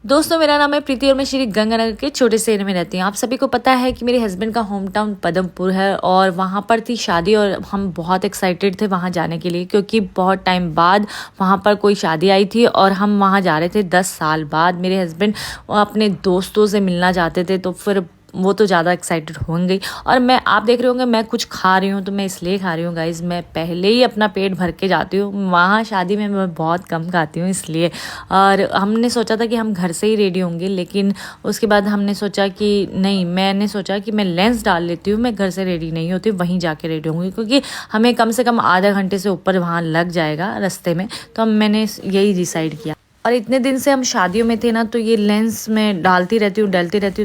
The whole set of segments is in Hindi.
दोस्तों, मेरा नाम है प्रीति और मैं श्री गंगानगर के छोटे से एरिया में रहती हूँ। आप सभी को पता है कि मेरे हस्बैंड का होम टाउन पदमपुर है और वहाँ पर थी शादी और हम बहुत एक्साइटेड थे वहाँ जाने के लिए, क्योंकि बहुत टाइम बाद वहाँ पर कोई शादी आई थी और हम वहाँ जा रहे थे 10 साल बाद। मेरे हस्बैंड अपने दोस्तों से मिलना चाहते थे, तो फिर वो तो ज़्यादा एक्साइटेड होंगे। और आप देख रहे होंगे मैं कुछ खा रही हूँ, तो मैं इसलिए खा रही हूँ गाइज़, मैं पहले ही अपना पेट भर के जाती हूँ। वहाँ शादी में मैं बहुत कम खाती हूँ इसलिए। और हमने सोचा था कि हम घर से ही रेडी होंगे, लेकिन उसके बाद हमने सोचा कि नहीं, मैंने सोचा कि मैं लेंस डाल लेती हूँ, मैं घर से रेडी नहीं होती, वहीं जाके रेडी होंगी, क्योंकि हमें कम से कम आधा घंटे से ऊपर वहाँ लग जाएगा रास्ते में। तो मैंने यही डिसाइड किया। और इतने दिन से हम शादियों में थे ना, तो ये लेंस मैं डालती रहती हूँ,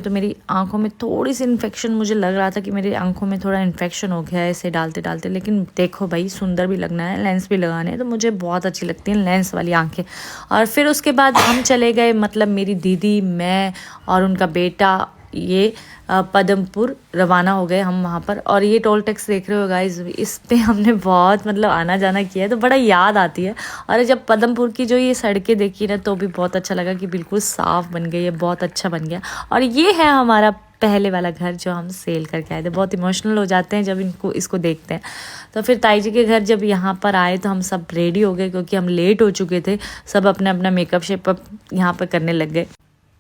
तो मेरी आंखों में थोड़ी सी इन्फेक्शन, मुझे लग रहा था कि मेरी आंखों में थोड़ा इन्फेक्शन हो गया है ऐसे डालते डालते। लेकिन देखो भाई, सुंदर भी लगना है, लेंस भी लगाने हैं, तो मुझे बहुत अच्छी लगती हैं लेंस वाली आंखें। और फिर उसके बाद हम चले गए, मतलब मेरी दीदी, मैं और उनका बेटा, ये पदमपुर रवाना हो गए हम वहाँ पर। और ये टोल टैक्स देख रहे हो गाइस, इस पे हमने बहुत मतलब आना जाना किया है, तो बड़ा याद आती है। और जब पदमपुर की जो ये सड़कें देखी ना, तो भी बहुत अच्छा लगा कि बिल्कुल साफ़ बन गई है, बहुत अच्छा बन गया। और ये है हमारा पहले वाला घर जो हम सेल करके आए थे। बहुत इमोशनल हो जाते हैं जब इसको देखते हैं। तो फिर ताई जी के घर जब यहाँ पर आए तो हम सब रेडी हो गए, क्योंकि हम लेट हो चुके थे। सब अपना अपना मेकअप शेकअप यहाँ पर करने लग गए।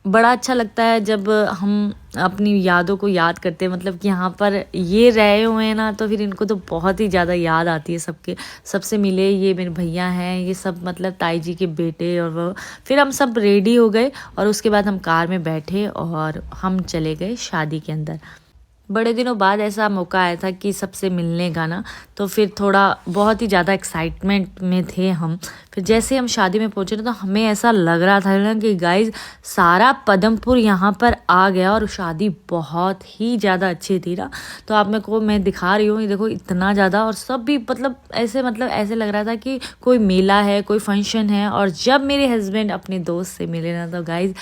बड़ा अच्छा लगता है जब हम अपनी यादों को याद करते हैं, मतलब कि यहाँ पर ये रहे हुए हैं ना, तो फिर इनको तो बहुत ही ज़्यादा याद आती है सबसे मिले। ये मेरे भैया हैं, ये सब मतलब ताई जी के बेटे। और वो फिर हम सब रेडी हो गए और उसके बाद हम कार में बैठे और हम चले गए शादी के अंदर। बड़े दिनों बाद ऐसा मौका आया था कि सबसे मिलने का ना, तो फिर थोड़ा बहुत ही ज़्यादा एक्साइटमेंट में थे हम। फिर जैसे हम शादी में पहुँचे ना, तो हमें ऐसा लग रहा था ना कि गाइज सारा पदमपुर यहाँ पर आ गया। और शादी बहुत ही ज़्यादा अच्छी थी ना, तो आप मेरे को मैं दिखा रही हूँ, ये देखो इतना ज़्यादा। और सब भी मतलब ऐसे लग रहा था कि कोई मेला है, कोई फंक्शन है। और जब मेरे हस्बैंड अपने दोस्त से मिले ना, तो गाइज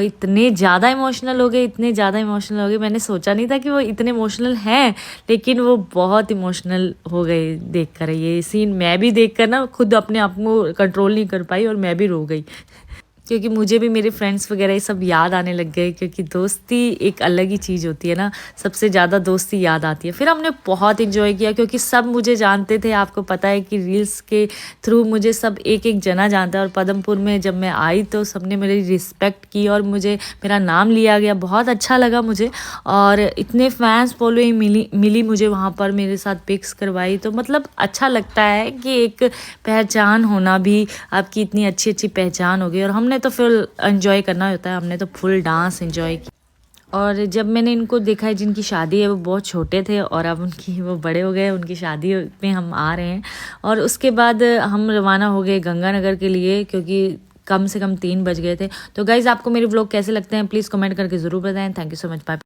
इतने ज़्यादा इमोशनल हो गए, मैंने सोचा नहीं था कि वो इतने इमोशनल हैं, लेकिन वो बहुत इमोशनल हो गए देखकर। ये सीन मैं भी देखकर ना खुद अपने आप को कंट्रोल नहीं कर पाई और मैं भी रो गई, क्योंकि मुझे भी मेरे फ्रेंड्स वगैरह ये सब याद आने लग गए। क्योंकि दोस्ती एक अलग ही चीज़ होती है ना, सबसे ज़्यादा दोस्ती याद आती है। फिर हमने बहुत इन्जॉय किया, क्योंकि सब मुझे जानते थे। आपको पता है कि रील्स के थ्रू मुझे सब एक एक जना जानता है। और पदमपुर में जब मैं आई तो सबने मेरी रिस्पेक्ट की और मुझे मेरा नाम लिया गया, बहुत अच्छा लगा मुझे। और इतने फैंस फॉलोइंग मिली मुझे वहाँ पर, मेरे साथ पिक्स करवाई। तो मतलब अच्छा लगता है कि एक पहचान होना भी, आपकी इतनी अच्छी अच्छी पहचान हो गई। और हमने तो फिर एंजॉय करना होता है, हमने तो फुल डांस एंजॉय किया। और जब मैंने इनको देखा है, जिनकी शादी है वो बहुत छोटे थे और अब वो बड़े हो गए, उनकी शादी में हम आ रहे हैं। और उसके बाद हम रवाना हो गए गंगानगर के लिए, क्योंकि कम से कम 3 बज गए थे। तो गाइज़, आपको मेरे व्लॉग कैसे लगते हैं प्लीज़ कमेंट करके ज़रूर बताएं। Thank you so much, bye.